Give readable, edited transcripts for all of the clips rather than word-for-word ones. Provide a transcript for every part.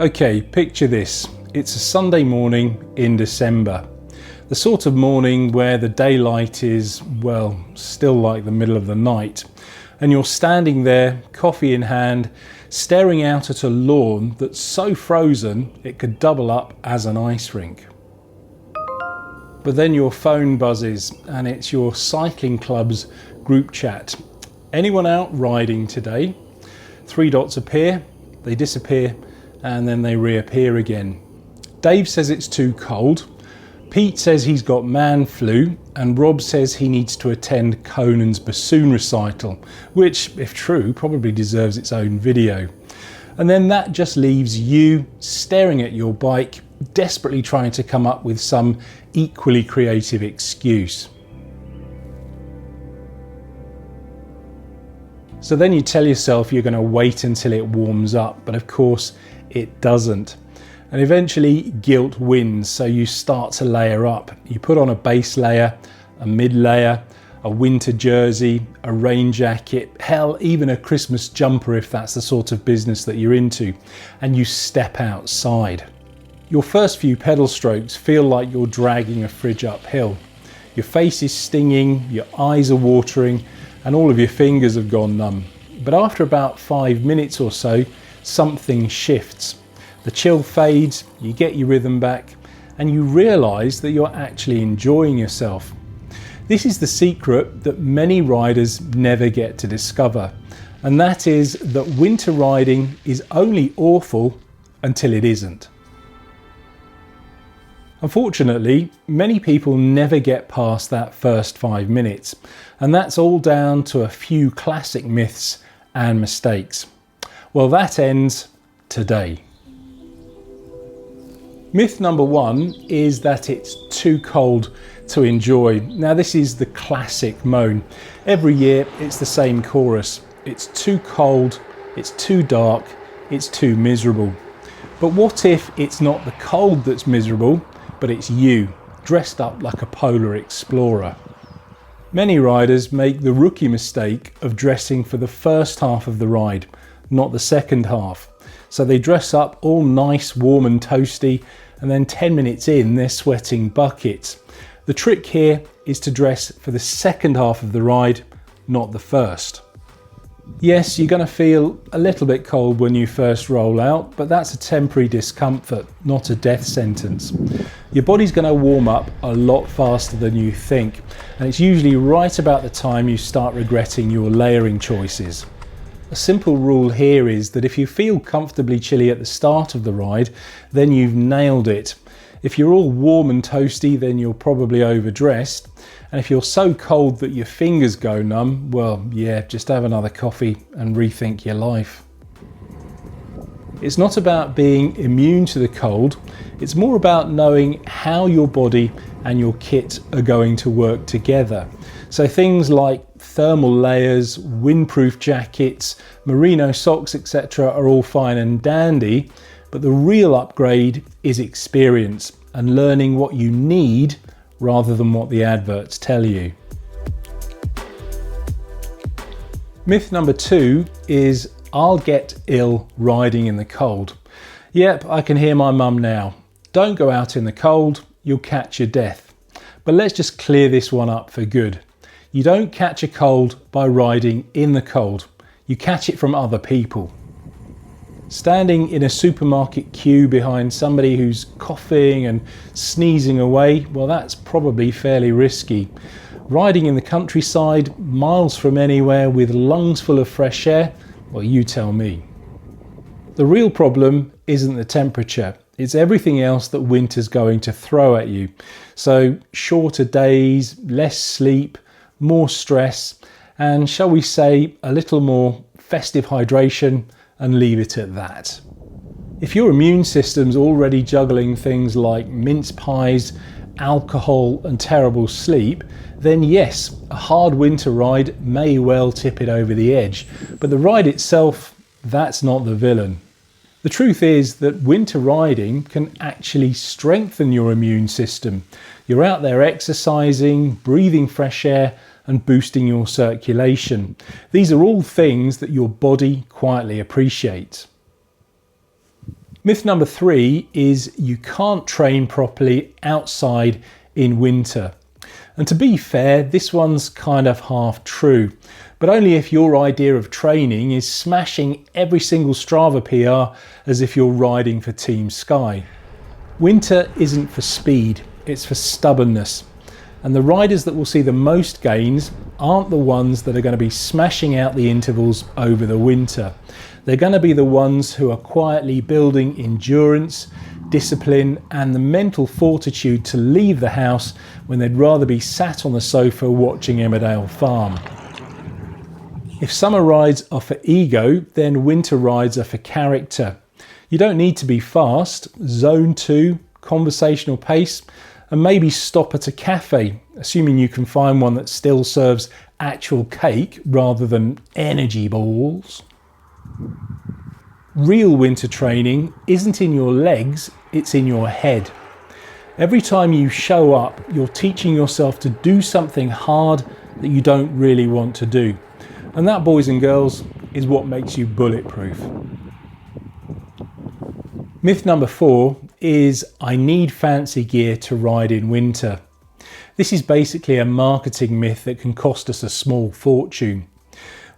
Okay, picture this. It's a Sunday morning in December. The sort of morning where the daylight is, well, still like the middle of the night. And you're standing there, coffee in hand, staring out at a lawn that's so frozen it could double up as an ice rink. But then your phone buzzes and it's your cycling club's group chat. Anyone out riding today? 3 dots appear, they disappear, and then they reappear again. Dave says it's too cold, Pete says he's got man flu, and Rob says he needs to attend Conan's bassoon recital, which, if true, probably deserves its own video. And then that just leaves you staring at your bike, desperately trying to come up with some equally creative excuse. So then you tell yourself you're going to wait until it warms up, but of course it doesn't. And eventually guilt wins, so you start to layer up. You put on a base layer, a mid layer, a winter jersey, a rain jacket, hell, even a Christmas jumper if that's the sort of business that you're into, and you step outside. Your first few pedal strokes feel like you're dragging a fridge uphill. Your face is stinging, your eyes are watering, and all of your fingers have gone numb. But after about 5 minutes or so, something shifts. The chill fades, you get your rhythm back, and you realise that you're actually enjoying yourself. This is the secret that many riders never get to discover, and that is that winter riding is only awful until it isn't. Unfortunately, many people never get past that first 5 minutes, and that's all down to a few classic myths and mistakes. Well, that ends today. Myth number 1 is that it's too cold to enjoy. Now, this is the classic moan. Every year it's the same chorus. It's too cold, it's too dark, it's too miserable. But what if it's not the cold that's miserable, but it's you, dressed up like a polar explorer? Many riders make the rookie mistake of dressing for the first half of the ride, not the second half. So they dress up all nice, warm and toasty, and then 10 minutes in, they're sweating buckets. The trick here is to dress for the second half of the ride, not the first. Yes, you're going to feel a little bit cold when you first roll out, but that's a temporary discomfort, not a death sentence. Your body's going to warm up a lot faster than you think, and it's usually right about the time you start regretting your layering choices. A simple rule here is that if you feel comfortably chilly at the start of the ride, then you've nailed it. If you're all warm and toasty, then you're probably overdressed. And if you're so cold that your fingers go numb, well, yeah, just have another coffee and rethink your life. It's not about being immune to the cold, it's more about knowing how your body and your kit are going to work together. So things like thermal layers, windproof jackets, merino socks, etc. are all fine and dandy, but the real upgrade is experience and learning what you need rather than what the adverts tell you. Myth number 2 is I'll get ill riding in the cold. Yep, I can hear my mum now. Don't go out in the cold, you'll catch your death. But let's just clear this one up for good. You don't catch a cold by riding in the cold. You catch it from other people. Standing in a supermarket queue behind somebody who's coughing and sneezing away, well, that's probably fairly risky. Riding in the countryside, miles from anywhere with lungs full of fresh air, well, you tell me. The real problem isn't the temperature. It's everything else that winter's going to throw at you. So shorter days, less sleep, more stress, and shall we say a little more festive hydration, and leave it at that. If your immune system's already juggling things like mince pies, alcohol and terrible sleep, then yes, a hard winter ride may well tip it over the edge, but the ride itself, that's not the villain. The truth is that winter riding can actually strengthen your immune system. You're out there exercising, breathing fresh air, and boosting your circulation. These are all things that your body quietly appreciates. Myth number 3 is you can't train properly outside in winter. And to be fair, this one's kind of half true, but only if your idea of training is smashing every single Strava PR as if you're riding for Team Sky. Winter isn't for speed, it's for stubbornness. And the riders that will see the most gains aren't the ones that are going to be smashing out the intervals over the winter. They're going to be the ones who are quietly building endurance, discipline, and the mental fortitude to leave the house when they'd rather be sat on the sofa watching Emmerdale Farm. If summer rides are for ego, then winter rides are for character. You don't need to be fast, zone 2, conversational pace, and maybe stop at a cafe, assuming you can find one that still serves actual cake rather than energy balls. Real winter training isn't in your legs, it's in your head. Every time you show up, you're teaching yourself to do something hard that you don't really want to do. And that, boys and girls, is what makes you bulletproof. Myth number 4 is I need fancy gear to ride in winter. This is basically a marketing myth that can cost us a small fortune.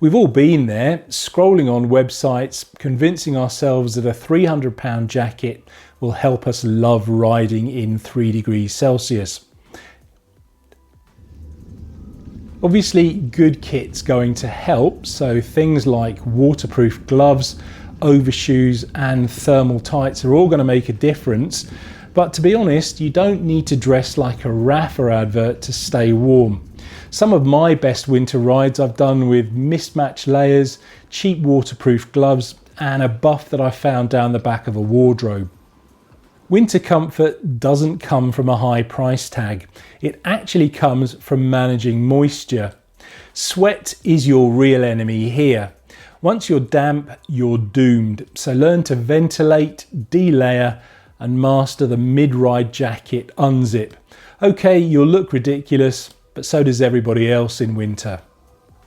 We've all been there, scrolling on websites, convincing ourselves that a £300 jacket will help us love riding in 3 degrees Celsius. Obviously, good kit's going to help, so things like waterproof gloves, overshoes and thermal tights are all going to make a difference, but to be honest, you don't need to dress like a Rafa advert to stay warm. Some of my best winter rides I've done with mismatched layers, cheap waterproof gloves and a buff that I found down the back of a wardrobe. Winter comfort doesn't come from a high price tag. It actually comes from managing moisture. Sweat is your real enemy here. Once you're damp, you're doomed. So learn to ventilate, delayer, and master the mid-ride jacket unzip. Okay, you'll look ridiculous, but so does everybody else in winter.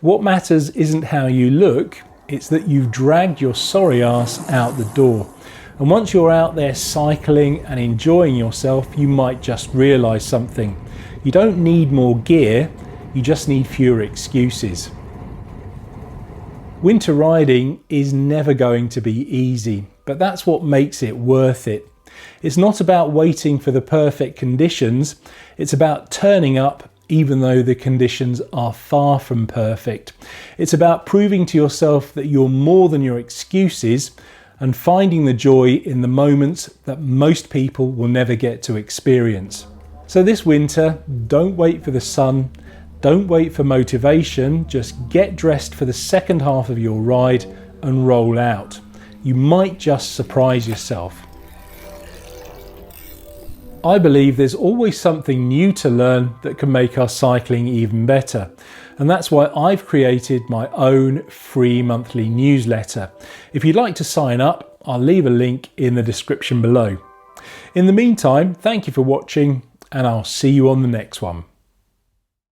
What matters isn't how you look, it's that you've dragged your sorry ass out the door. And once you're out there cycling and enjoying yourself, you might just realise something. You don't need more gear, you just need fewer excuses. Winter riding is never going to be easy, but that's what makes it worth it. It's not about waiting for the perfect conditions, it's about turning up even though the conditions are far from perfect. It's about proving to yourself that you're more than your excuses and finding the joy in the moments that most people will never get to experience. So this winter, don't wait for the sun, don't wait for motivation, just get dressed for the second half of your ride and roll out. You might just surprise yourself. I believe there's always something new to learn that can make our cycling even better. And that's why I've created my own free monthly newsletter. If you'd like to sign up, I'll leave a link in the description below. In the meantime, thank you for watching and I'll see you on the next one.